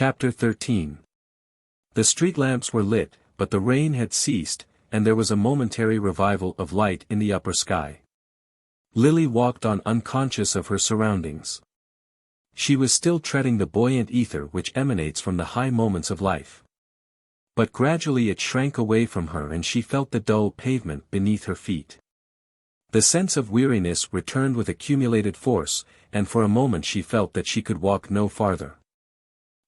Chapter 13. The street lamps were lit, but the rain had ceased, and there was a momentary revival of light in the upper sky. Lily walked on unconscious of her surroundings. She was still treading the buoyant ether which emanates from the high moments of life. But gradually it shrank away from her and she felt the dull pavement beneath her feet. The sense of weariness returned with accumulated force, and for a moment she felt that she could walk no farther.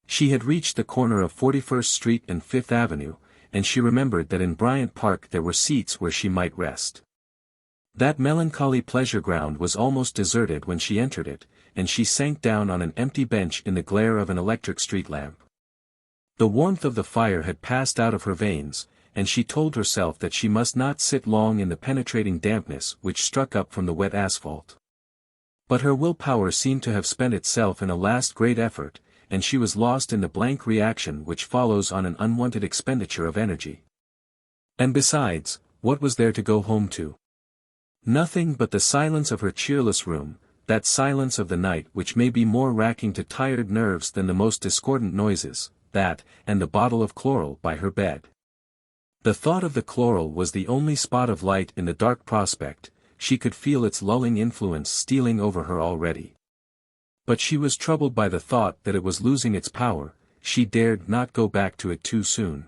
She had reached the corner of 41st Street and 5th Avenue, and she remembered that in Bryant Park there were seats where she might rest. That melancholy pleasure ground was almost deserted when she entered it, and she sank down on an empty bench in the glare of an electric street lamp. The warmth of the fire had passed out of her veins, and she told herself that she must not sit long in the penetrating dampness which struck up from the wet asphalt. But her willpower seemed to have spent itself in a last great effort, and she was lost in the blank reaction which follows on an unwanted expenditure of energy. And besides, what was there to go home to? Nothing but the silence of her cheerless room, that silence of the night which may be more racking to tired nerves than the most discordant noises, that, and the bottle of chloral by her bed. The thought of the chloral was the only spot of light in the dark prospect, she could feel its lulling influence stealing over her already. But she was troubled by the thought that it was losing its power, she dared not go back to it too soon.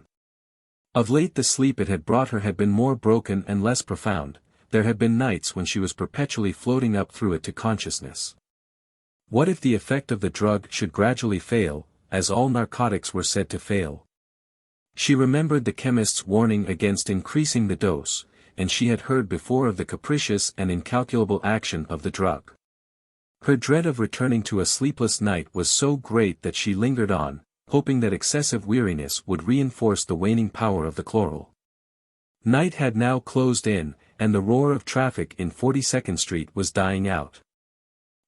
Of late the sleep it had brought her had been more broken and less profound. There had been nights when she was perpetually floating up through it to consciousness. What if the effect of the drug should gradually fail, as all narcotics were said to fail? She remembered the chemist's warning against increasing the dose, and she had heard before of the capricious and incalculable action of the drug. Her dread of returning to a sleepless night was so great that she lingered on, hoping that excessive weariness would reinforce the waning power of the chloral. Night had now closed in, and the roar of traffic in 42nd Street was dying out.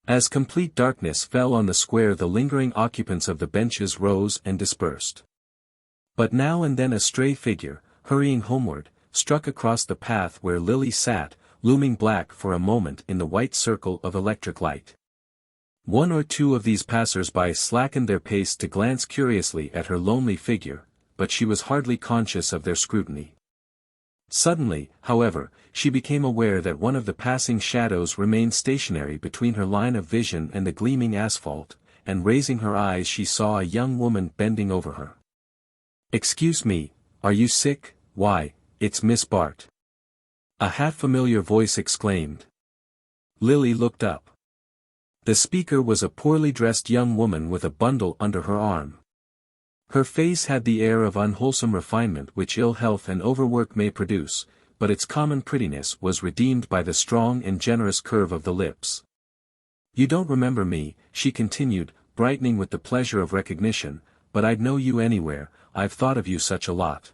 As complete darkness fell on the square, the lingering occupants of the benches rose and dispersed. But now and then a stray figure, hurrying homeward, struck across the path where Lily sat, looming black for a moment in the white circle of electric light. One or two of these passers-by slackened their pace to glance curiously at her lonely figure, but she was hardly conscious of their scrutiny. Suddenly, however, she became aware that one of the passing shadows remained stationary between her line of vision and the gleaming asphalt, and raising her eyes she saw a young woman bending over her. "Excuse me, are you sick? Why, it's Miss Bart," a half-familiar voice exclaimed. Lily looked up. The speaker was a poorly dressed young woman with a bundle under her arm. Her face had the air of unwholesome refinement which ill health and overwork may produce, but its common prettiness was redeemed by the strong and generous curve of the lips. "You don't remember me," she continued, brightening with the pleasure of recognition, "but I'd know you anywhere, I've thought of you such a lot.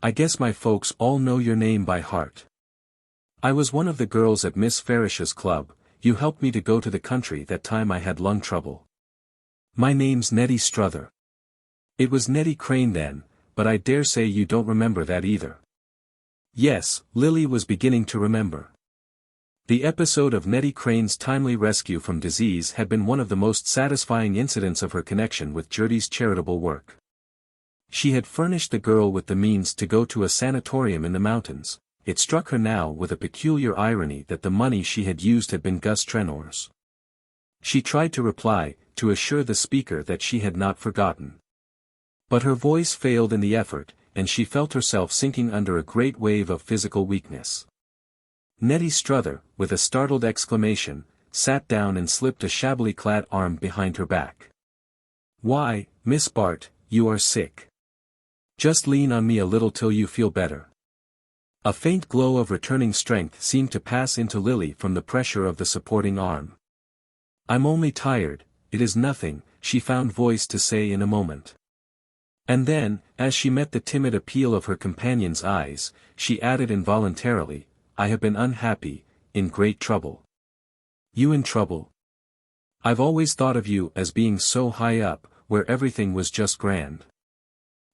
I guess my folks all know your name by heart. I was one of the girls at Miss Farish's club, you helped me to go to the country that time I had lung trouble. My name's Nettie Struther." It was Nettie Crane then, but I dare say you don't remember that either. Yes, Lily was beginning to remember. The episode of Nettie Crane's timely rescue from disease had been one of the most satisfying incidents of her connection with Gertie's charitable work. She had furnished the girl with the means to go to a sanatorium in the mountains. It struck her now with a peculiar irony that the money she had used had been Gus Trenor's. She tried to reply, to assure the speaker that she had not forgotten. But her voice failed in the effort, and she felt herself sinking under a great wave of physical weakness. Nettie Struther, with a startled exclamation, sat down and slipped a shabbily clad arm behind her back. "Why, Miss Bart, you are sick. Just lean on me a little till you feel better." A faint glow of returning strength seemed to pass into Lily from the pressure of the supporting arm. "I'm only tired, it is nothing," she found voice to say in a moment. And then, as she met the timid appeal of her companion's eyes, she added involuntarily, "I have been unhappy, in great trouble." "You in trouble? I've always thought of you as being so high up, where everything was just grand.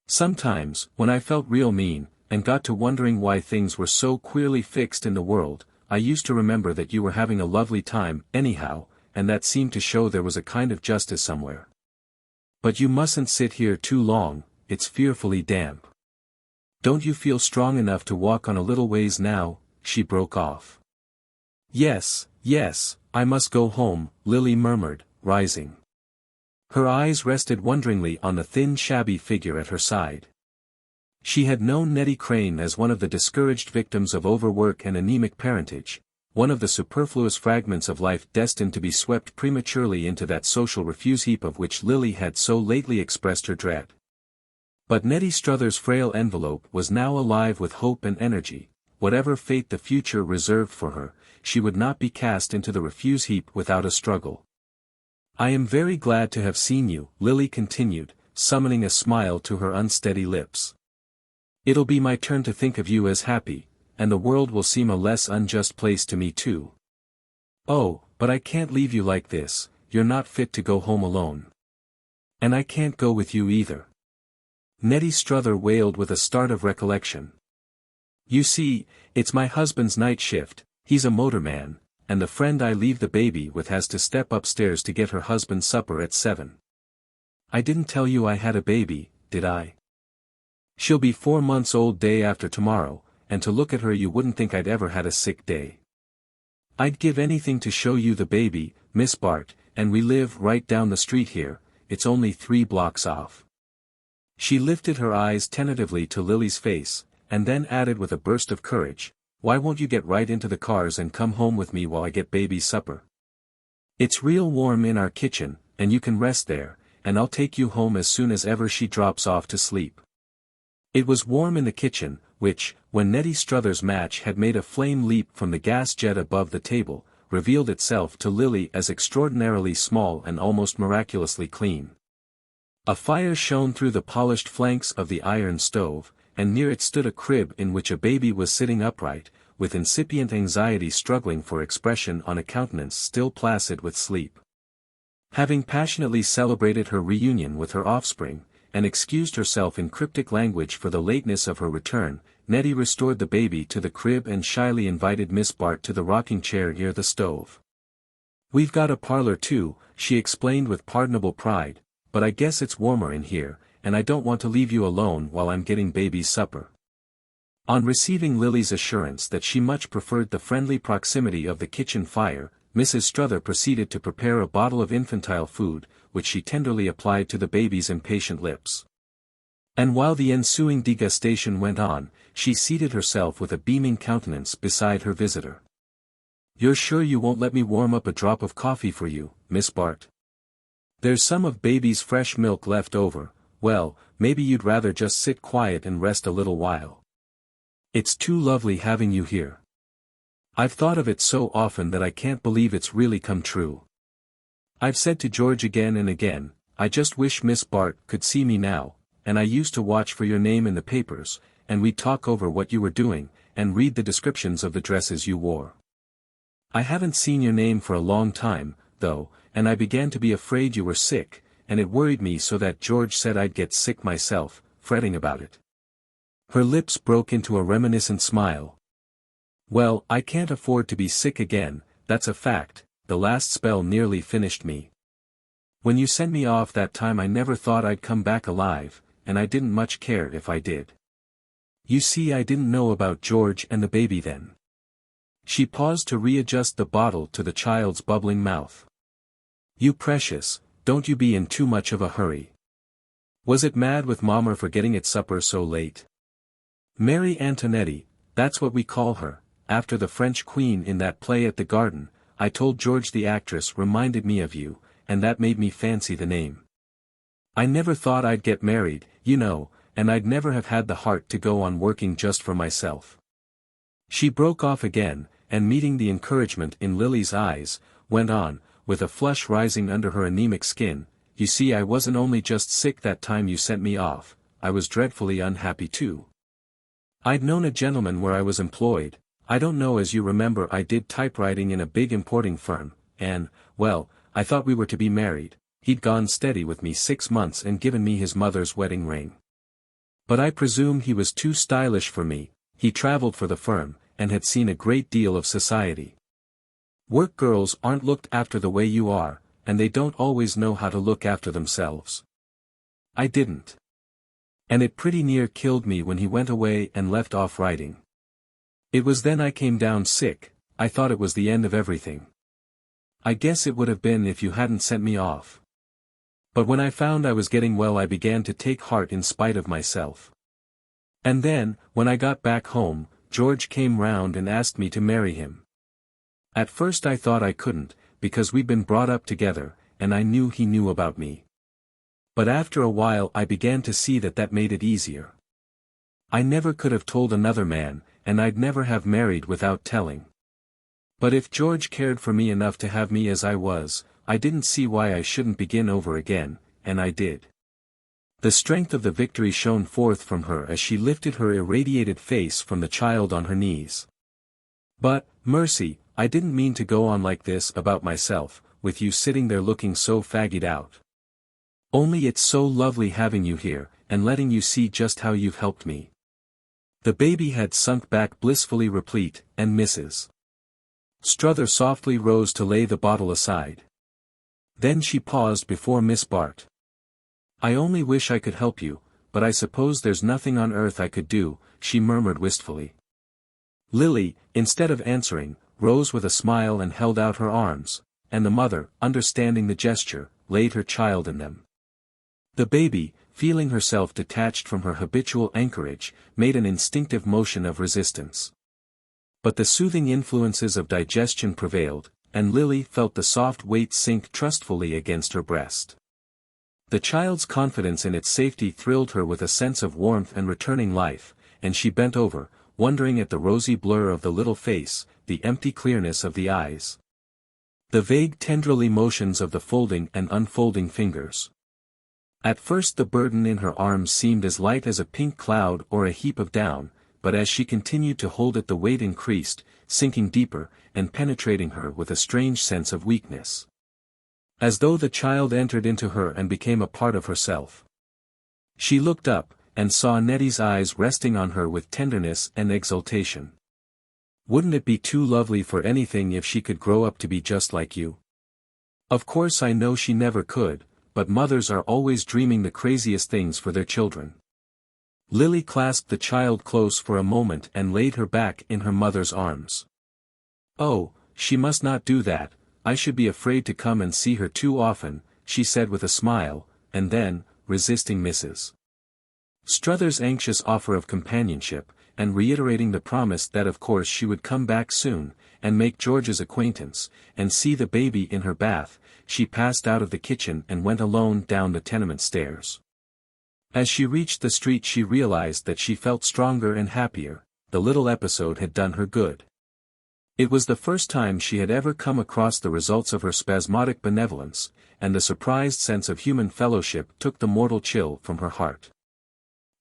Sometimes, when I felt real mean, and got to wondering why things were so queerly fixed in the world, I used to remember that you were having a lovely time, anyhow, and that seemed to show there was a kind of justice somewhere. But you mustn't sit here too long, it's fearfully damp. Don't you feel strong enough to walk on a little ways now?" she broke off. Yes, I must go home," Lily murmured, rising. Her eyes rested wonderingly on the thin shabby figure at her side. She had known Nettie Crane as one of the discouraged victims of overwork and anemic parentage, one of the superfluous fragments of life destined to be swept prematurely into that social refuse heap of which Lily had so lately expressed her dread. But Nettie Struther's frail envelope was now alive with hope and energy. Whatever fate the future reserved for her, she would not be cast into the refuse heap without a struggle. "I am very glad to have seen you," Lily continued, summoning a smile to her unsteady lips. "It'll be my turn to think of you as happy, and the world will seem a less unjust place to me too. Oh, but I can't leave you like this, you're not fit to go home alone. And I can't go with you either," Nettie Struther wailed with a start of recollection. "You see, it's my husband's night shift, he's a motorman, and the friend I leave the baby with has to step upstairs to get her husband's supper at 7. I didn't tell you I had a baby, did I? She'll be 4 months old day after tomorrow, and to look at her you wouldn't think I'd ever had a sick day. I'd give anything to show you the baby, Miss Bart, and we live right down the street here, it's only 3 blocks off." She lifted her eyes tentatively to Lily's face, and then added with a burst of courage, "Why won't you get right into the cars and come home with me while I get baby's supper? It's real warm in our kitchen, and you can rest there, and I'll take you home as soon as ever she drops off to sleep." It was warm in the kitchen, which, when Nettie Struther's match had made a flame leap from the gas jet above the table, revealed itself to Lily as extraordinarily small and almost miraculously clean. A fire shone through the polished flanks of the iron stove, and near it stood a crib in which a baby was sitting upright, with incipient anxiety struggling for expression on a countenance still placid with sleep. Having passionately celebrated her reunion with her offspring, and excused herself in cryptic language for the lateness of her return, Nettie restored the baby to the crib and shyly invited Miss Bart to the rocking chair near the stove. "We've got a parlor too," she explained with pardonable pride, "but I guess it's warmer in here, and I don't want to leave you alone while I'm getting baby's supper." On receiving Lily's assurance that she much preferred the friendly proximity of the kitchen fire, Mrs. Struther proceeded to prepare a bottle of infantile food, which she tenderly applied to the baby's impatient lips. And while the ensuing degustation went on, she seated herself with a beaming countenance beside her visitor. "You're sure you won't let me warm up a drop of coffee for you, Miss Bart? There's some of baby's fresh milk left over. Well, maybe you'd rather just sit quiet and rest a little while. It's too lovely having you here. I've thought of it so often that I can't believe it's really come true. I've said to George again and again, I just wish Miss Bart could see me now, and I used to watch for your name in the papers, and we'd talk over what you were doing, and read the descriptions of the dresses you wore. I haven't seen your name for a long time, though, and I began to be afraid you were sick, and it worried me so that George said I'd get sick myself, fretting about it." Her lips broke into a reminiscent smile. "Well, I can't afford to be sick again, that's a fact, the last spell nearly finished me. When you sent me off that time I never thought I'd come back alive, and I didn't much care if I did. You see, I didn't know about George and the baby then." She paused to readjust the bottle to the child's bubbling mouth. "You precious, don't you be in too much of a hurry. Was it mad with Mommer for getting its supper so late? Marie Antoinette, that's what we call her, after the French queen in that play at the Garden. I told George the actress reminded me of you, and that made me fancy the name. I never thought I'd get married, you know, and I'd never have had the heart to go on working just for myself." She broke off again, and meeting the encouragement in Lily's eyes, went on, with a flush rising under her anemic skin, "You see, I wasn't only just sick that time you sent me off, I was dreadfully unhappy too. I'd known a gentleman where I was employed, I don't know as you remember I did typewriting in a big importing firm, and, well, I thought we were to be married, he'd gone steady with me 6 months and given me his mother's wedding ring. But I presume he was too stylish for me, he traveled for the firm, and had seen a great deal of society. Work girls aren't looked after the way you are, and they don't always know how to look after themselves. I didn't. And it pretty near killed me when he went away and left off writing. It was then I came down sick. I thought it was the end of everything. I guess it would have been if you hadn't sent me off. But when I found I was getting well, I began to take heart in spite of myself. And then, when I got back home, George came round and asked me to marry him. At first I thought I couldn't, because we'd been brought up together, and I knew he knew about me. But after a while I began to see that made it easier. I never could have told another man, and I'd never have married without telling. But if George cared for me enough to have me as I was, I didn't see why I shouldn't begin over again, and I did. The strength of the victory shone forth from her as she lifted her irradiated face from the child on her knees. But, mercy, I didn't mean to go on like this about myself, with you sitting there looking so faggied out. Only it's so lovely having you here, and letting you see just how you've helped me. The baby had sunk back blissfully replete, and Mrs. Struther softly rose to lay the bottle aside. Then she paused before Miss Bart. I only wish I could help you, but I suppose there's nothing on earth I could do, she murmured wistfully. Lily, instead of answering, rose with a smile and held out her arms, and the mother, understanding the gesture, laid her child in them. The baby, feeling herself detached from her habitual anchorage, made an instinctive motion of resistance. But the soothing influences of digestion prevailed, and Lily felt the soft weight sink trustfully against her breast. The child's confidence in its safety thrilled her with a sense of warmth and returning life, and she bent over, wondering at the rosy blur of the little face, the empty clearness of the eyes, the vague tendril motions of the folding and unfolding fingers. At first the burden in her arms seemed as light as a pink cloud or a heap of down, but as she continued to hold it the weight increased, sinking deeper, and penetrating her with a strange sense of weakness. As though the child entered into her and became a part of herself. She looked up, and saw Nettie's eyes resting on her with tenderness and exultation. Wouldn't it be too lovely for anything if she could grow up to be just like you? Of course I know she never could, but mothers are always dreaming the craziest things for their children. Lily clasped the child close for a moment and laid her back in her mother's arms. Oh, she must not do that, I should be afraid to come and see her too often, she said with a smile, and then, resisting Mrs. Struther's anxious offer of companionship, and reiterating the promise that of course she would come back soon, and make George's acquaintance, and see the baby in her bath, she passed out of the kitchen and went alone down the tenement stairs. As she reached the street she realized that she felt stronger and happier. The little episode had done her good. It was the first time she had ever come across the results of her spasmodic benevolence, and the surprised sense of human fellowship took the mortal chill from her heart.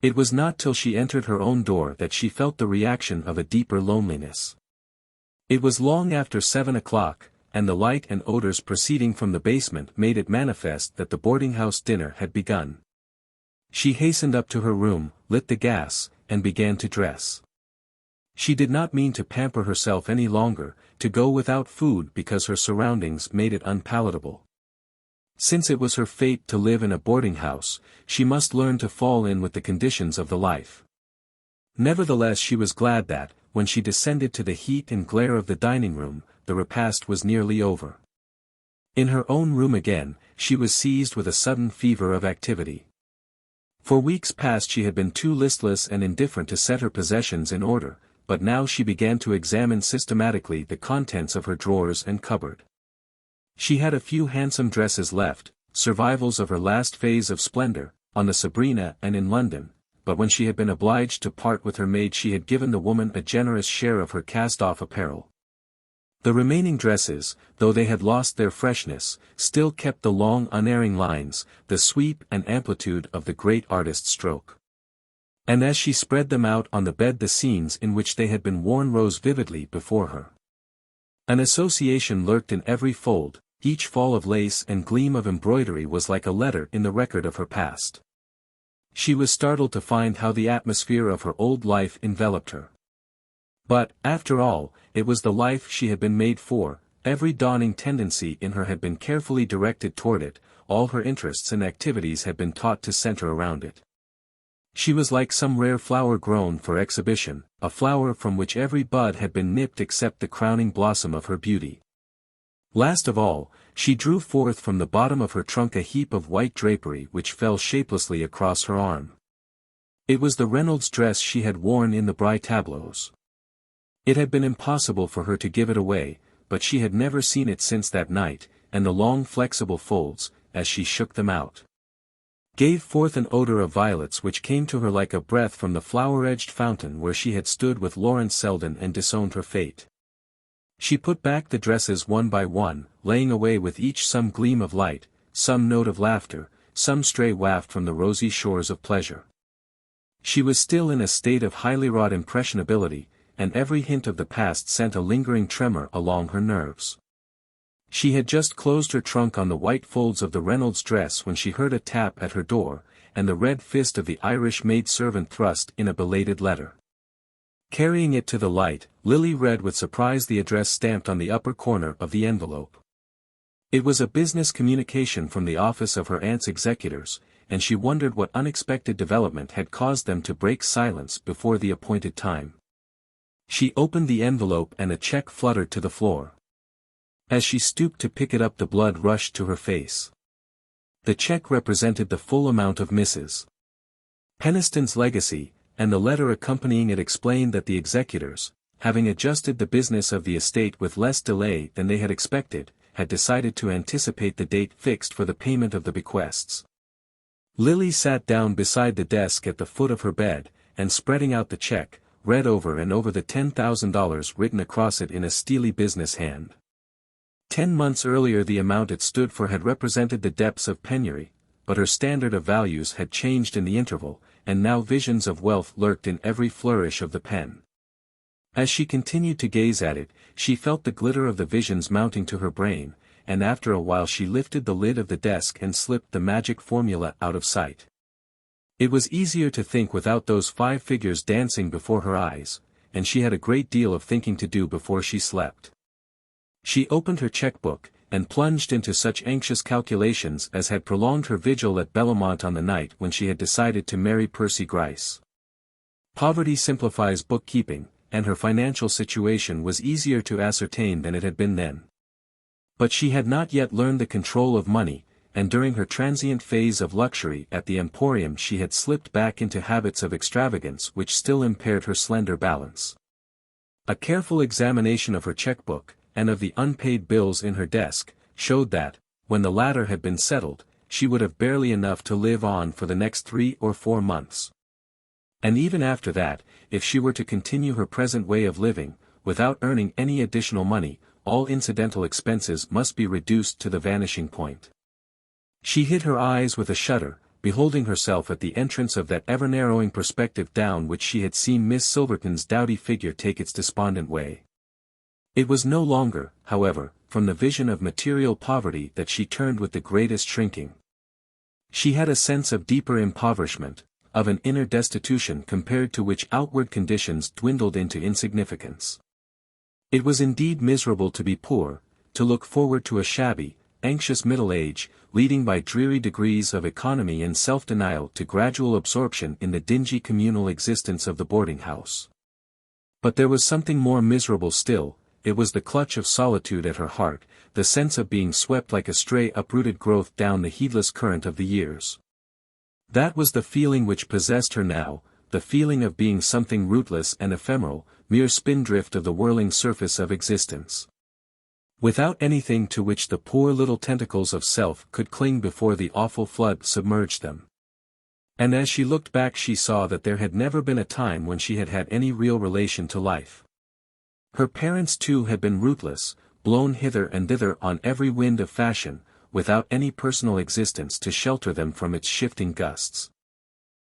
It was not till she entered her own door that she felt the reaction of a deeper loneliness. It was long after 7 o'clock, and the light and odors proceeding from the basement made it manifest that the boarding-house dinner had begun. She hastened up to her room, lit the gas, and began to dress. She did not mean to pamper herself any longer, to go without food because her surroundings made it unpalatable. Since it was her fate to live in a boarding house, she must learn to fall in with the conditions of the life. Nevertheless she was glad that, when she descended to the heat and glare of the dining room, the repast was nearly over. In her own room again, she was seized with a sudden fever of activity. For weeks past she had been too listless and indifferent to set her possessions in order, but now she began to examine systematically the contents of her drawers and cupboard. She had a few handsome dresses left, survivals of her last phase of splendor, on the Sabrina and in London, but when she had been obliged to part with her maid she had given the woman a generous share of her cast-off apparel. The remaining dresses, though they had lost their freshness, still kept the long unerring lines, the sweep and amplitude of the great artist's stroke. And as she spread them out on the bed the scenes in which they had been worn rose vividly before her. An association lurked in every fold, each fall of lace and gleam of embroidery was like a letter in the record of her past. She was startled to find how the atmosphere of her old life enveloped her. But, after all, it was the life she had been made for, every dawning tendency in her had been carefully directed toward it, all her interests and activities had been taught to center around it. She was like some rare flower grown for exhibition, a flower from which every bud had been nipped except the crowning blossom of her beauty. Last of all, she drew forth from the bottom of her trunk a heap of white drapery which fell shapelessly across her arm. It was the Reynolds dress she had worn in the Bry tableaux. It had been impossible for her to give it away, but she had never seen it since that night, and the long flexible folds, as she shook them out, gave forth an odor of violets which came to her like a breath from the flower-edged fountain where she had stood with Lawrence Selden and disowned her fate. She put back the dresses one by one, laying away with each some gleam of light, some note of laughter, some stray waft from the rosy shores of pleasure. She was still in a state of highly wrought impressionability, and every hint of the past sent a lingering tremor along her nerves. She had just closed her trunk on the white folds of the Reynolds dress when she heard a tap at her door, and the red fist of the Irish maid-servant thrust in a belated letter. Carrying it to the light, Lily read with surprise the address stamped on the upper corner of the envelope. It was a business communication from the office of her aunt's executors, and she wondered what unexpected development had caused them to break silence before the appointed time. She opened the envelope and a check fluttered to the floor. As she stooped to pick it up, the blood rushed to her face. The check represented the full amount of Mrs. Peniston's legacy, and the letter accompanying it explained that the executors, having adjusted the business of the estate with less delay than they had expected, had decided to anticipate the date fixed for the payment of the bequests. Lily sat down beside the desk at the foot of her bed, and spreading out the check, read over and over the $10,000 written across it in a steely business hand. 10 months earlier the amount it stood for had represented the depths of penury, but her standard of values had changed in the interval, and now visions of wealth lurked in every flourish of the pen. As she continued to gaze at it, she felt the glitter of the visions mounting to her brain, and after a while she lifted the lid of the desk and slipped the magic formula out of sight. It was easier to think without those 5 figures dancing before her eyes, and she had a great deal of thinking to do before she slept. She opened her checkbook, and plunged into such anxious calculations as had prolonged her vigil at Bellamont on the night when she had decided to marry Percy Gryce. Poverty simplifies bookkeeping, and her financial situation was easier to ascertain than it had been then. But she had not yet learned the control of money, and during her transient phase of luxury at the Emporium she had slipped back into habits of extravagance which still impaired her slender balance. A careful examination of her checkbook, and of the unpaid bills in her desk, showed that, when the latter had been settled, she would have barely enough to live on for the next 3 or 4 months. And even after that, if she were to continue her present way of living, without earning any additional money, all incidental expenses must be reduced to the vanishing point. She hid her eyes with a shudder, beholding herself at the entrance of that ever-narrowing perspective down which she had seen Miss Silverton's dowdy figure take its despondent way. It was no longer, however, from the vision of material poverty that she turned with the greatest shrinking. She had a sense of deeper impoverishment, of an inner destitution compared to which outward conditions dwindled into insignificance. It was indeed miserable to be poor, to look forward to a shabby, anxious middle age, leading by dreary degrees of economy and self-denial to gradual absorption in the dingy communal existence of the boarding-house. But there was something more miserable still. It was the clutch of solitude at her heart, the sense of being swept like a stray uprooted growth down the heedless current of the years. That was the feeling which possessed her now, the feeling of being something rootless and ephemeral, mere spindrift of the whirling surface of existence, without anything to which the poor little tentacles of self could cling before the awful flood submerged them. And as she looked back she saw that there had never been a time when she had had any real relation to life. Her parents too had been rootless, blown hither and thither on every wind of fashion, without any personal existence to shelter them from its shifting gusts.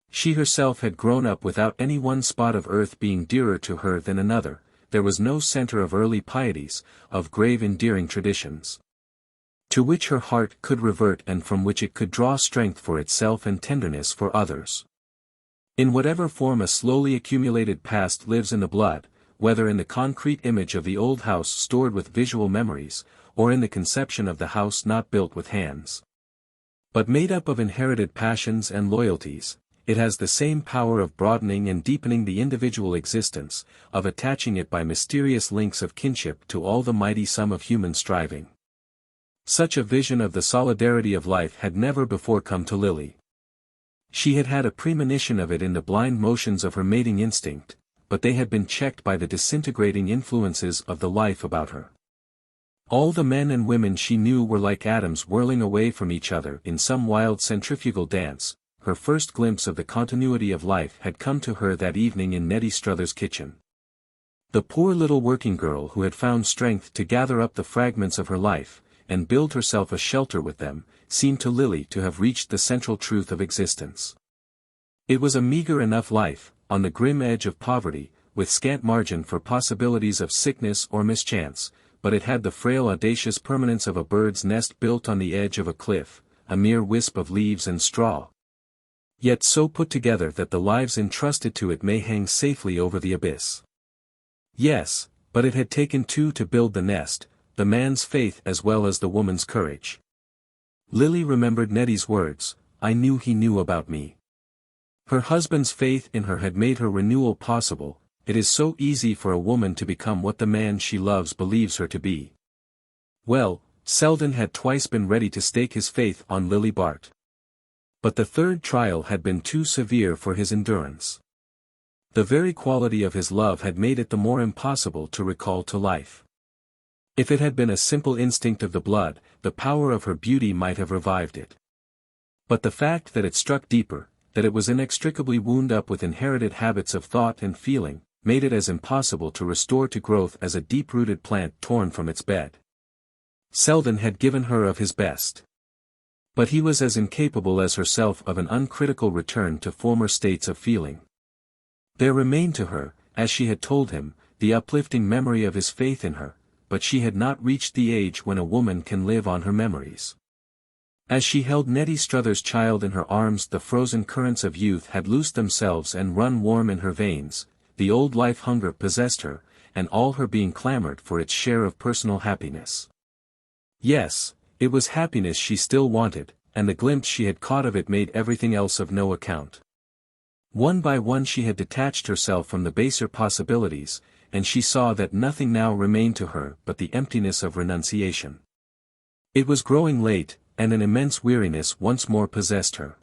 She herself had grown up without any one spot of earth being dearer to her than another. There was no center of early pieties, of grave endearing traditions, to which her heart could revert and from which it could draw strength for itself and tenderness for others. In whatever form a slowly accumulated past lives in the blood, whether in the concrete image of the old house stored with visual memories, or in the conception of the house not built with hands, But made up of inherited passions and loyalties, it has the same power of broadening and deepening the individual existence, of attaching it by mysterious links of kinship to all the mighty sum of human striving. Such a vision of the solidarity of life had never before come to Lily. She had had a premonition of it in the blind motions of her mating instinct, but they had been checked by the disintegrating influences of the life about her. All the men and women she knew were like atoms whirling away from each other in some wild centrifugal dance. Her first glimpse of the continuity of life had come to her that evening in Nettie Struthers' kitchen. The poor little working girl who had found strength to gather up the fragments of her life, and build herself a shelter with them, seemed to Lily to have reached the central truth of existence. It was a meager enough life, on the grim edge of poverty, with scant margin for possibilities of sickness or mischance, but it had the frail audacious permanence of a bird's nest built on the edge of a cliff, a mere wisp of leaves and straw, yet so put together that the lives entrusted to it may hang safely over the abyss. Yes, but it had taken two to build the nest, the man's faith as well as the woman's courage. Lily remembered Nettie's words, "I knew he knew about me." Her husband's faith in her had made her renewal possible. It is so easy for a woman to become what the man she loves believes her to be. Well, Selden had twice been ready to stake his faith on Lily Bart. But the third trial had been too severe for his endurance. The very quality of his love had made it the more impossible to recall to life. If it had been a simple instinct of the blood, the power of her beauty might have revived it. But the fact that it struck deeper, that it was inextricably wound up with inherited habits of thought and feeling, made it as impossible to restore to growth as a deep-rooted plant torn from its bed. Selden had given her of his best. But he was as incapable as herself of an uncritical return to former states of feeling. There remained to her, as she had told him, the uplifting memory of his faith in her, but she had not reached the age when a woman can live on her memories. As she held Nettie Struthers' child in her arms, the frozen currents of youth had loosed themselves and run warm in her veins, the old life hunger possessed her, and all her being clamored for its share of personal happiness. Yes, it was happiness she still wanted, and the glimpse she had caught of it made everything else of no account. One by one she had detached herself from the baser possibilities, and she saw that nothing now remained to her but the emptiness of renunciation. It was growing late, and an immense weariness once more possessed her.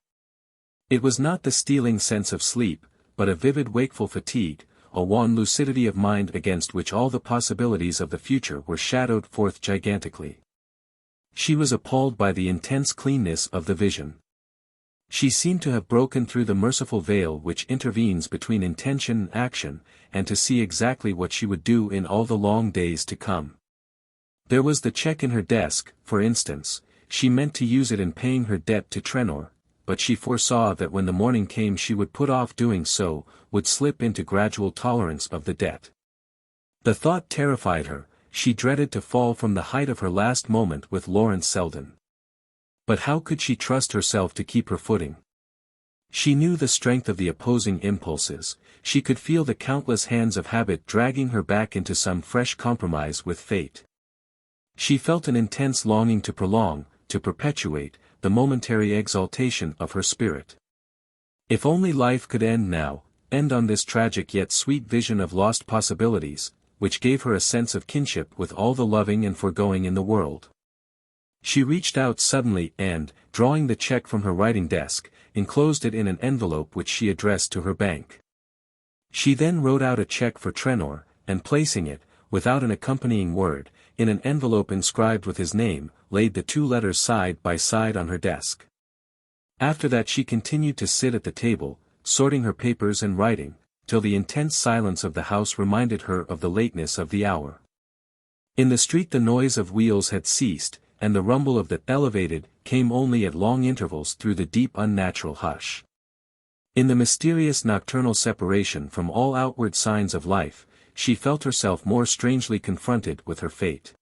It was not the stealing sense of sleep, but a vivid wakeful fatigue, a wan lucidity of mind against which all the possibilities of the future were shadowed forth gigantically. She was appalled by the intense cleanness of the vision. She seemed to have broken through the merciful veil which intervenes between intention and action, and to see exactly what she would do in all the long days to come. There was the check in her desk, for instance. She meant to use it in paying her debt to Trenor, but she foresaw that when the morning came she would put off doing so, would slip into gradual tolerance of the debt. The thought terrified her. She dreaded to fall from the height of her last moment with Lawrence Selden. But how could she trust herself to keep her footing? She knew the strength of the opposing impulses, she could feel the countless hands of habit dragging her back into some fresh compromise with fate. She felt an intense longing to prolong, to perpetuate, the momentary exaltation of her spirit. If only life could end now, end on this tragic yet sweet vision of lost possibilities, which gave her a sense of kinship with all the loving and foregoing in the world. She reached out suddenly and, drawing the check from her writing desk, enclosed it in an envelope which she addressed to her bank. She then wrote out a check for Trenor, and placing it, without an accompanying word, in an envelope inscribed with his name, laid the two letters side by side on her desk. After that she continued to sit at the table, sorting her papers and writing, till the intense silence of the house reminded her of the lateness of the hour. In the street the noise of wheels had ceased, and the rumble of the elevated came only at long intervals through the deep unnatural hush. In the mysterious nocturnal separation from all outward signs of life, she felt herself more strangely confronted with her fate.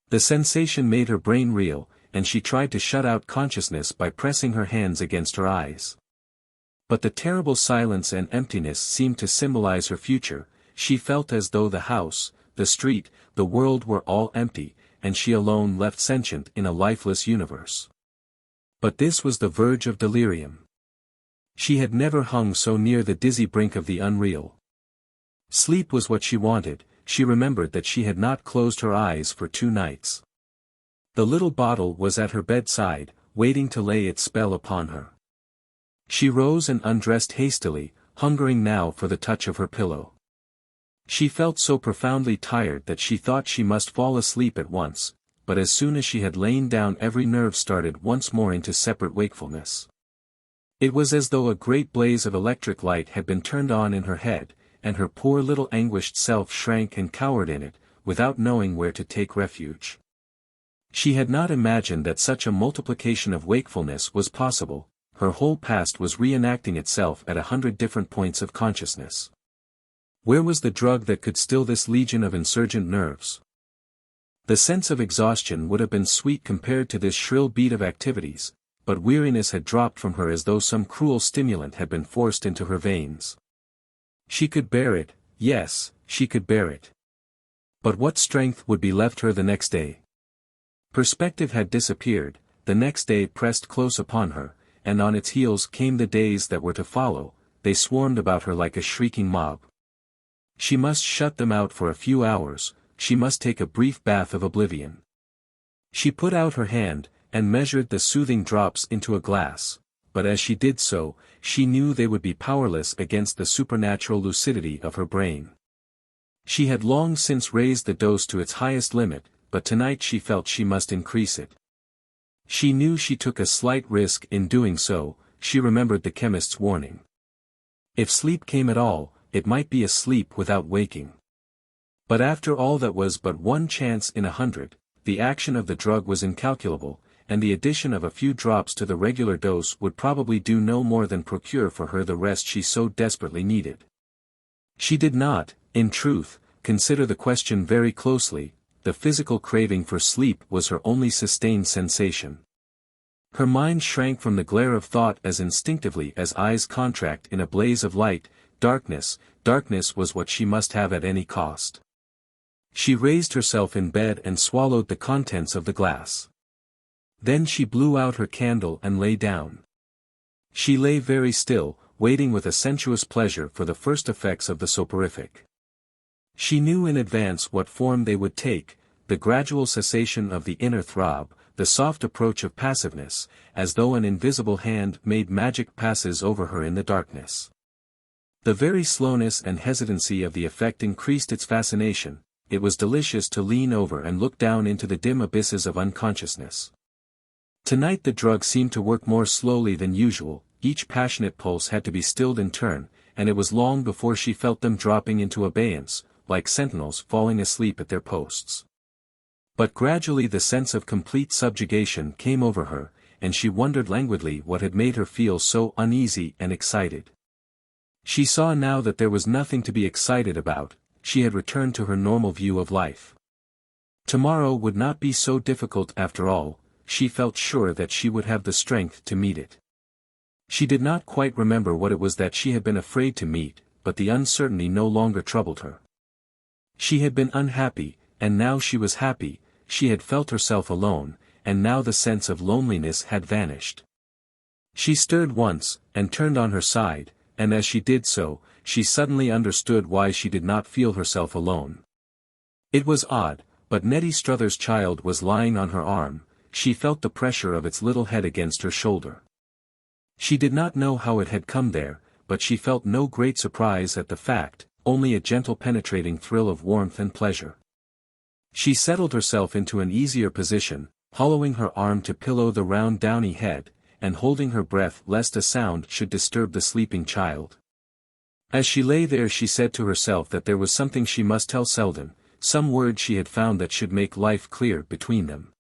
The sensation made her brain reel, and she tried to shut out consciousness by pressing her hands against her eyes. But the terrible silence and emptiness seemed to symbolize her future. She felt as though the house, the street, the world were all empty, and she alone left sentient in a lifeless universe. But this was the verge of delirium. She had never hung so near the dizzy brink of the unreal. Sleep was what she wanted. She remembered that she had not closed her eyes for 2 nights. The little bottle was at her bedside, waiting to lay its spell upon her. She rose and undressed hastily, hungering now for the touch of her pillow. She felt so profoundly tired that she thought she must fall asleep at once, but as soon as she had lain down every nerve started once more into separate wakefulness. It was as though a great blaze of electric light had been turned on in her head, and her poor little anguished self shrank and cowered in it, without knowing where to take refuge. She had not imagined that such a multiplication of wakefulness was possible. Her whole past was reenacting itself at 100 different points of consciousness. Where was the drug that could still this legion of insurgent nerves? The sense of exhaustion would have been sweet compared to this shrill beat of activities, but weariness had dropped from her as though some cruel stimulant had been forced into her veins. She could bear it, yes, she could bear it. But what strength would be left her the next day? Perspective had disappeared, the next day pressed close upon her, and on its heels came the days that were to follow. They swarmed about her like a shrieking mob. She must shut them out for a few hours, she must take a brief bath of oblivion. She put out her hand, and measured the soothing drops into a glass, but as she did so, she knew they would be powerless against the supernatural lucidity of her brain. She had long since raised the dose to its highest limit, but tonight she felt she must increase it. She knew she took a slight risk in doing so. She remembered the chemist's warning. If sleep came at all, it might be a sleep without waking. But after all that was but one chance in 100, the action of the drug was incalculable, and the addition of a few drops to the regular dose would probably do no more than procure for her the rest she so desperately needed. She did not, in truth, consider the question very closely. The physical craving for sleep was her only sustained sensation. Her mind shrank from the glare of thought as instinctively as eyes contract in a blaze of light. Darkness was what she must have at any cost. She raised herself in bed and swallowed the contents of the glass. Then she blew out her candle and lay down. She lay very still, waiting with a sensuous pleasure for the first effects of the soporific. She knew in advance what form they would take, the gradual cessation of the inner throb, the soft approach of passiveness, as though an invisible hand made magic passes over her in the darkness. The very slowness and hesitancy of the effect increased its fascination. It was delicious to lean over and look down into the dim abysses of unconsciousness. Tonight the drug seemed to work more slowly than usual. Each passionate pulse had to be stilled in turn, and it was long before she felt them dropping into abeyance, like sentinels falling asleep at their posts. But gradually the sense of complete subjugation came over her, and she wondered languidly what had made her feel so uneasy and excited. She saw now that there was nothing to be excited about. She had returned to her normal view of life. Tomorrow would not be so difficult after all. She felt sure that she would have the strength to meet it. She did not quite remember what it was that she had been afraid to meet, but the uncertainty no longer troubled her. She had been unhappy, and now she was happy. She had felt herself alone, and now the sense of loneliness had vanished. She stirred once, and turned on her side, and as she did so, she suddenly understood why she did not feel herself alone. It was odd, but Nettie Struthers' child was lying on her arm. She felt the pressure of its little head against her shoulder. She did not know how it had come there, but she felt no great surprise at the fact, only a gentle penetrating thrill of warmth and pleasure. She settled herself into an easier position, hollowing her arm to pillow the round downy head, and holding her breath lest a sound should disturb the sleeping child. As she lay there she said to herself that there was something she must tell Selden, some word she had found that should make life clear between them.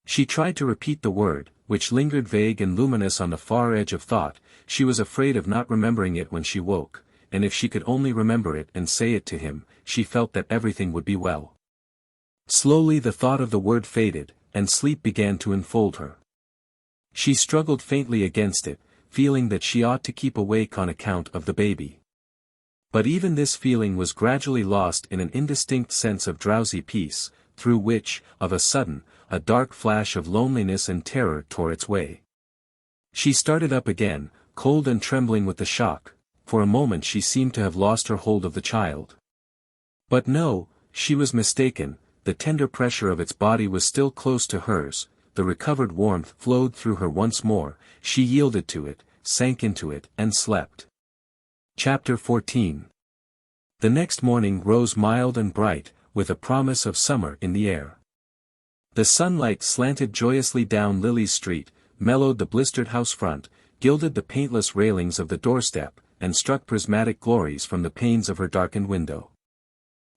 She tried to repeat the word, which lingered vague and luminous on the far edge of thought. She was afraid of not remembering it when she woke, and if she could only remember it and say it to him, she felt that everything would be well. Slowly the thought of the word faded, and sleep began to enfold her. She struggled faintly against it, feeling that she ought to keep awake on account of the baby. But even this feeling was gradually lost in an indistinct sense of drowsy peace, through which, of a sudden, a dark flash of loneliness and terror tore its way. She started up again, cold and trembling with the shock. For a moment she seemed to have lost her hold of the child. But no, she was mistaken. The tender pressure of its body was still close to hers, the recovered warmth flowed through her once more, she yielded to it, sank into it, and slept. Chapter 14. The next morning rose mild and bright, with a promise of summer in the air. The sunlight slanted joyously down Lily's street, mellowed the blistered house front, gilded the paintless railings of the doorstep, and struck prismatic glories from the panes of her darkened window.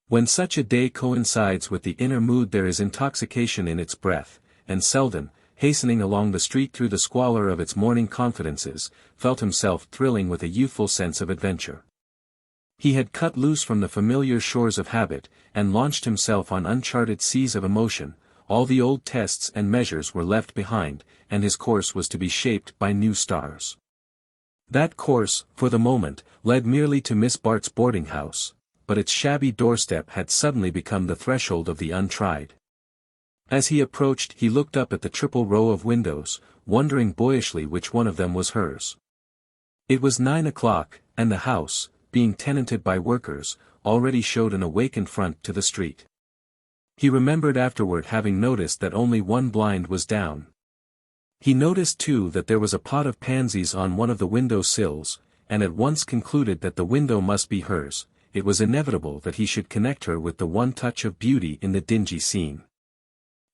When such a day coincides with the inner mood there is intoxication in its breath, and Selden, hastening along the street through the squalor of its morning confidences, felt himself thrilling with a youthful sense of adventure. He had cut loose from the familiar shores of habit, and launched himself on uncharted seas of emotion. All the old tests and measures were left behind, and his course was to be shaped by new stars. That course, for the moment, led merely to Miss Bart's boarding house, but its shabby doorstep had suddenly become the threshold of the untried. As he approached he looked up at the triple row of windows, wondering boyishly which one of them was hers. It was 9 o'clock, and the house, being tenanted by workers, already showed an awakened front to the street. He remembered afterward having noticed that only one blind was down. He noticed too that there was a pot of pansies on one of the window sills, and at once concluded that the window must be hers. It was inevitable that he should connect her with the one touch of beauty in the dingy scene.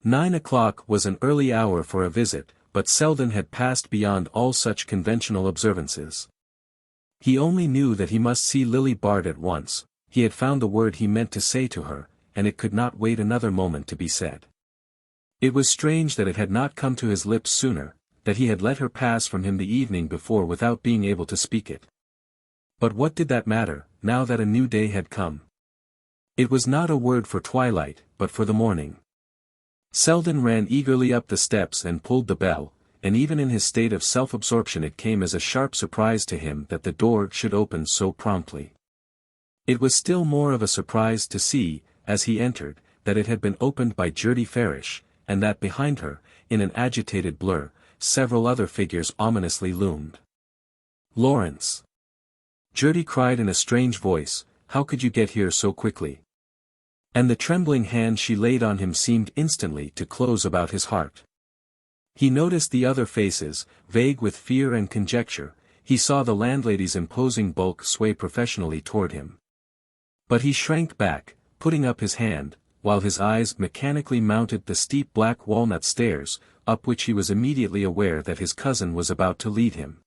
9 o'clock was an early hour for a visit, but Selden had passed beyond all such conventional observances. He only knew that he must see Lily Bart at once. He had found the word he meant to say to her, and it could not wait another moment to be said. It was strange that it had not come to his lips sooner, that he had let her pass from him the evening before without being able to speak it. But what did that matter, now that a new day had come? It was not a word for twilight, but for the morning. Selden ran eagerly up the steps and pulled the bell, and even in his state of self-absorption it came as a sharp surprise to him that the door should open so promptly. It was still more of a surprise to see, as he entered, that it had been opened by Gertie Farish, and that behind her, in an agitated blur, several other figures ominously loomed. "Lawrence!" Gertie cried in a strange voice, "How could you get here so quickly?" And the trembling hand she laid on him seemed instantly to close about his heart. He noticed the other faces, vague with fear and conjecture. He saw the landlady's imposing bulk sway professionally toward him. But he shrank back, putting up his hand, while his eyes mechanically mounted the steep black walnut stairs, up which he was immediately aware that his cousin was about to lead him.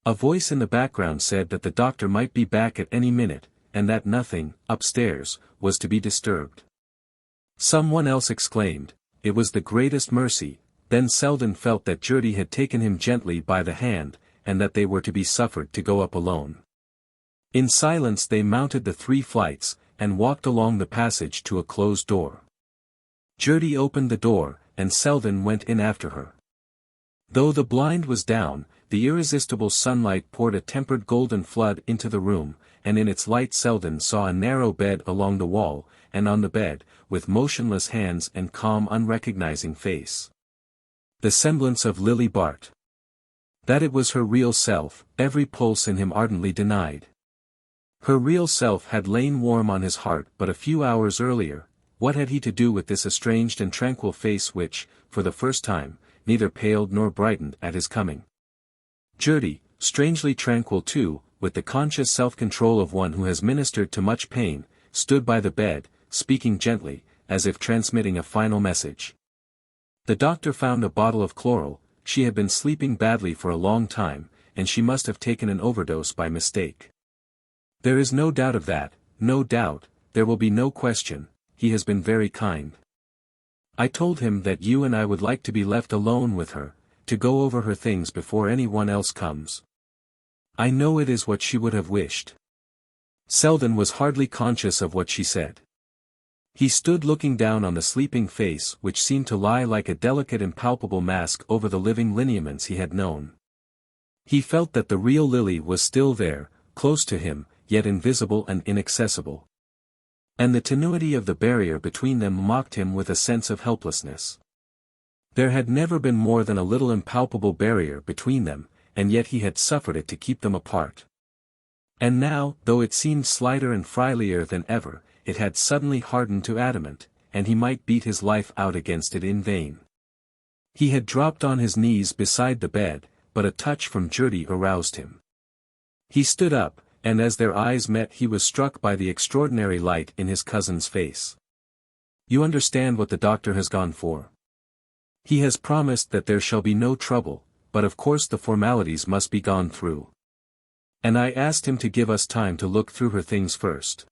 A voice in the background said that the doctor might be back at any minute, and that nothing, upstairs, was to be disturbed. Someone else exclaimed, "It was the greatest mercy." Then Selden felt that Gertie had taken him gently by the hand, and that they were to be suffered to go up alone. In silence they mounted the 3 flights, and walked along the passage to a closed door. Gertie opened the door, and Selden went in after her. Though the blind was down, the irresistible sunlight poured a tempered golden flood into the room, and in its light Selden saw a narrow bed along the wall, and on the bed, with motionless hands and calm unrecognizing face, the semblance of Lily Bart. That it was her real self, every pulse in him ardently denied. Her real self had lain warm on his heart but a few hours earlier. What had he to do with this estranged and tranquil face which, for the first time, neither paled nor brightened at his coming? Gertie, strangely tranquil too, with the conscious self-control of one who has ministered to much pain, stood by the bed, speaking gently, as if transmitting a final message. The doctor found a bottle of chloral. She had been sleeping badly for a long time, and she must have taken an overdose by mistake. There is no doubt of that, no doubt, there will be no question. He has been very kind. I told him that you and I would like to be left alone with her, to go over her things before anyone else comes. I know it is what she would have wished." Selden was hardly conscious of what she said. He stood looking down on the sleeping face which seemed to lie like a delicate impalpable mask over the living lineaments he had known. He felt that the real Lily was still there, close to him, yet invisible and inaccessible. And the tenuity of the barrier between them mocked him with a sense of helplessness. There had never been more than a little impalpable barrier between them, and yet he had suffered it to keep them apart. And now, though it seemed slighter and frilier than ever, it had suddenly hardened to adamant, and he might beat his life out against it in vain. He had dropped on his knees beside the bed, but a touch from Gertie aroused him. He stood up, and as their eyes met he was struck by the extraordinary light in his cousin's face. "You understand what the doctor has gone for? He has promised that there shall be no trouble, but of course the formalities must be gone through. And I asked him to give us time to look through her things first."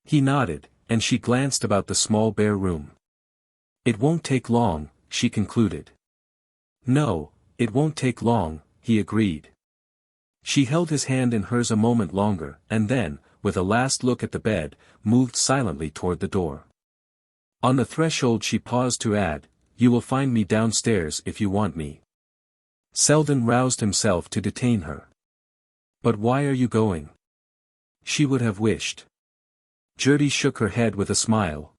He nodded, and she glanced about the small bare room. "It won't take long," she concluded. "No, it won't take long," he agreed. She held his hand in hers a moment longer, and then, with a last look at the bed, moved silently toward the door. On the threshold she paused to add, "You will find me downstairs if you want me." Selden roused himself to detain her. "But why are you going?" she would have wished. Gertie shook her head with a smile.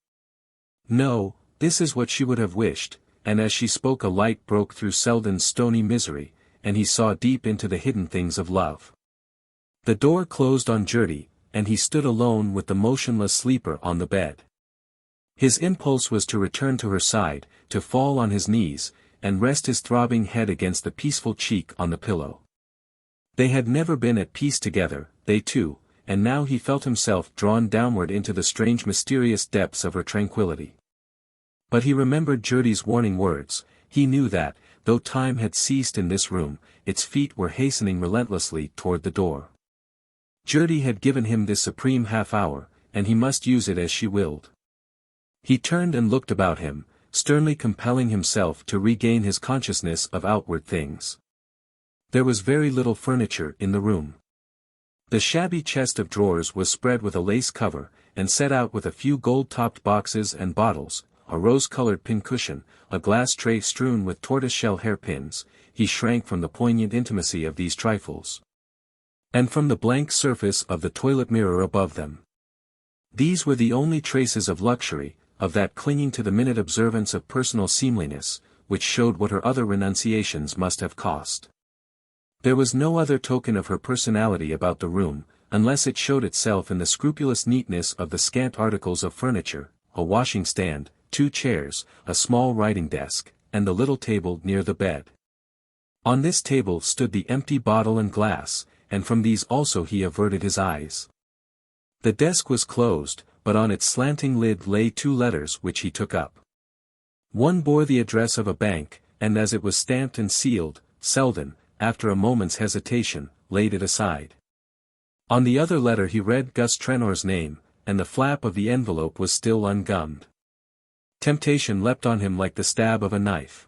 No, this is what she would have wished, and as she spoke a light broke through Selden's stony misery, and he saw deep into the hidden things of love. The door closed on Gertie, and he stood alone with the motionless sleeper on the bed. His impulse was to return to her side, to fall on his knees, and rest his throbbing head against the peaceful cheek on the pillow. They had never been at peace together, they two, and now he felt himself drawn downward into the strange mysterious depths of her tranquility. But he remembered Gertie's warning words. He knew that, though time had ceased in this room, its feet were hastening relentlessly toward the door. Gertie had given him this supreme half-hour, and he must use it as she willed. He turned and looked about him, sternly compelling himself to regain his consciousness of outward things. There was very little furniture in the room. The shabby chest of drawers was spread with a lace cover, and set out with a few gold-topped boxes and bottles, a rose-colored pincushion, a glass tray strewn with tortoise-shell hairpins. He shrank from the poignant intimacy of these trifles. And from the blank surface of the toilet mirror above them. These were the only traces of luxury, of that clinging to the minute observance of personal seemliness, which showed what her other renunciations must have cost. There was no other token of her personality about the room, unless it showed itself in the scrupulous neatness of the scant articles of furniture, a washing stand, 2 chairs, a small writing desk, and the little table near the bed. On this table stood the empty bottle and glass, and from these also he averted his eyes. The desk was closed, but on its slanting lid lay 2 letters which he took up. One bore the address of a bank, and as it was stamped and sealed, Selden, after a moment's hesitation, laid it aside. On the other letter he read Gus Trenor's name, and the flap of the envelope was still ungummed. Temptation leapt on him like the stab of a knife.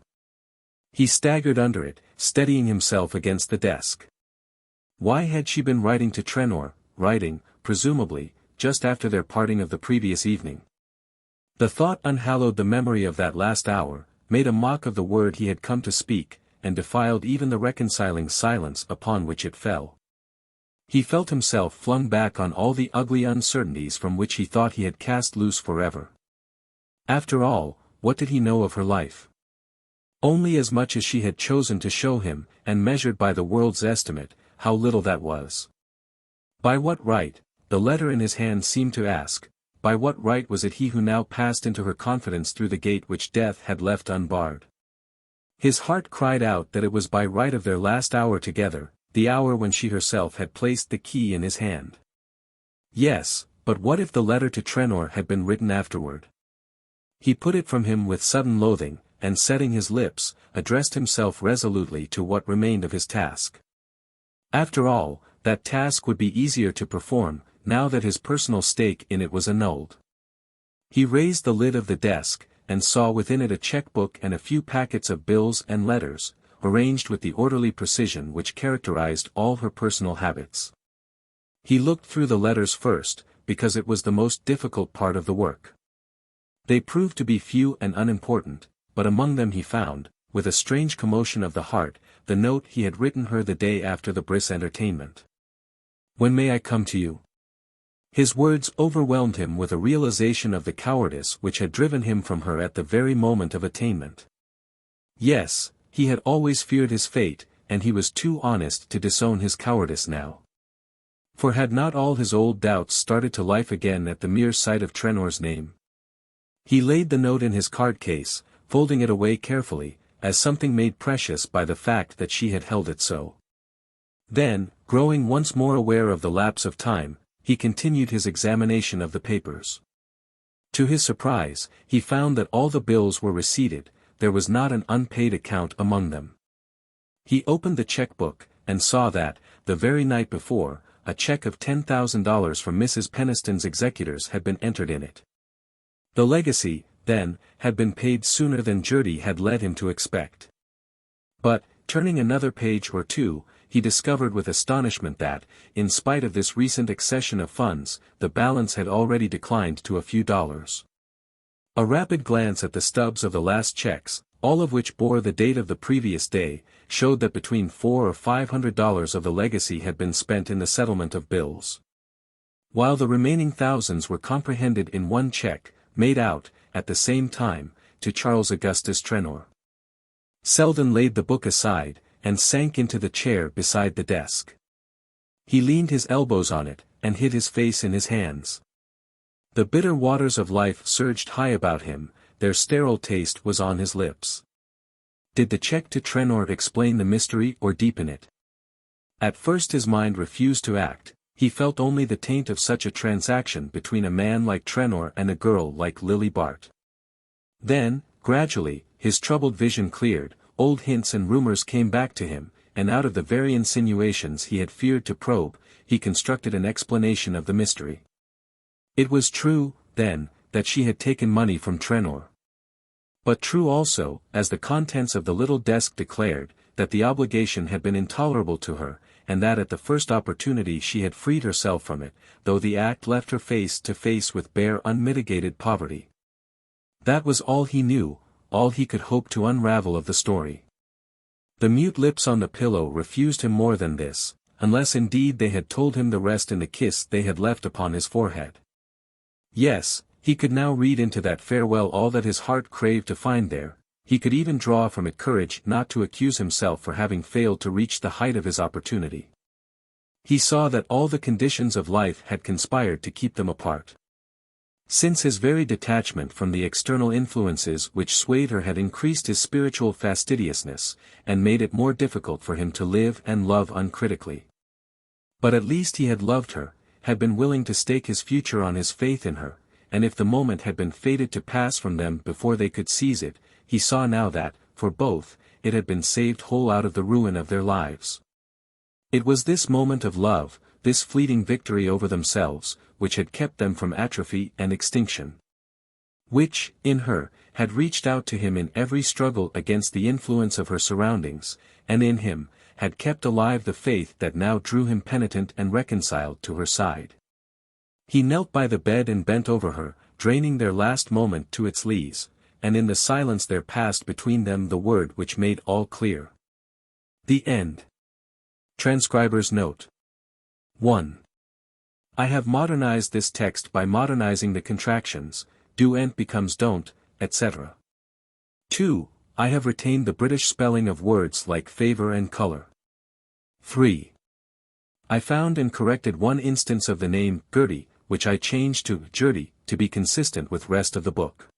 He staggered under it, steadying himself against the desk. Why had she been writing to Trenor, writing, presumably, just after their parting of the previous evening? The thought unhallowed the memory of that last hour, made a mock of the word he had come to speak, and defiled even the reconciling silence upon which it fell. He felt himself flung back on all the ugly uncertainties from which he thought he had cast loose forever. After all, what did he know of her life? Only as much as she had chosen to show him, and measured by the world's estimate, how little that was. By what right, the letter in his hand seemed to ask, by what right was it he who now passed into her confidence through the gate which death had left unbarred? His heart cried out that it was by right of their last hour together, the hour when she herself had placed the key in his hand. Yes, but what if the letter to Trenor had been written afterward? He put it from him with sudden loathing, and setting his lips, addressed himself resolutely to what remained of his task. After all, that task would be easier to perform, now that his personal stake in it was annulled. He raised the lid of the desk, and saw within it a checkbook and a few packets of bills and letters, arranged with the orderly precision which characterized all her personal habits. He looked through the letters first, because it was the most difficult part of the work. They proved to be few and unimportant, but among them he found, with a strange commotion of the heart, the note he had written her the day after the Briss entertainment. "When may I come to you?" His words overwhelmed him with a realization of the cowardice which had driven him from her at the very moment of attainment. Yes, he had always feared his fate, and he was too honest to disown his cowardice now. For had not all his old doubts started to life again at the mere sight of Trenor's name? He laid the note in his card case, folding it away carefully, as something made precious by the fact that she had held it so. Then, growing once more aware of the lapse of time, he continued his examination of the papers. To his surprise, he found that all the bills were receipted, there was not an unpaid account among them. He opened the checkbook, and saw that, the very night before, a check of $10,000 from Mrs. Peniston's executors had been entered in it. The legacy, then, had been paid sooner than Gertie had led him to expect. But, turning another page or two, he discovered with astonishment that, in spite of this recent accession of funds, the balance had already declined to a few dollars. A rapid glance at the stubs of the last checks, all of which bore the date of the previous day, showed that between $400 or $500 of the legacy had been spent in the settlement of bills. While the remaining thousands were comprehended in one check, made out, at the same time, to Charles Augustus Trenor. Selden laid the book aside, and sank into the chair beside the desk. He leaned his elbows on it, and hid his face in his hands. The bitter waters of life surged high about him, their sterile taste was on his lips. Did the check to Trenor explain the mystery or deepen it? At first his mind refused to act, he felt only the taint of such a transaction between a man like Trenor and a girl like Lily Bart. Then, gradually, his troubled vision cleared, old hints and rumors came back to him, and out of the very insinuations he had feared to probe, he constructed an explanation of the mystery. It was true, then, that she had taken money from Trenor. But true also, as the contents of the little desk declared, that the obligation had been intolerable to her, and that at the first opportunity she had freed herself from it, though the act left her face to face with bare unmitigated poverty. That was all he knew, all he could hope to unravel of the story. The mute lips on the pillow refused him more than this, unless indeed they had told him the rest in the kiss they had left upon his forehead. Yes, he could now read into that farewell all that his heart craved to find there, he could even draw from it courage not to accuse himself for having failed to reach the height of his opportunity. He saw that all the conditions of life had conspired to keep them apart. Since his very detachment from the external influences which swayed her had increased his spiritual fastidiousness, and made it more difficult for him to live and love uncritically. But at least he had loved her, had been willing to stake his future on his faith in her, and if the moment had been fated to pass from them before they could seize it, he saw now that, for both, it had been saved whole out of the ruin of their lives. It was this moment of love, this fleeting victory over themselves, which had kept them from atrophy and extinction. Which, in her, had reached out to him in every struggle against the influence of her surroundings, and in him, had kept alive the faith that now drew him penitent and reconciled to her side. He knelt by the bed and bent over her, draining their last moment to its lees, and in the silence there passed between them the word which made all clear. The end. Transcriber's note. 1. I have modernized this text by modernizing the contractions, do and becomes don't, etc. 2. I have retained the British spelling of words like favor and color. 3. I found and corrected one instance of the name Gertie, which I changed to Gertie, to be consistent with rest of the book.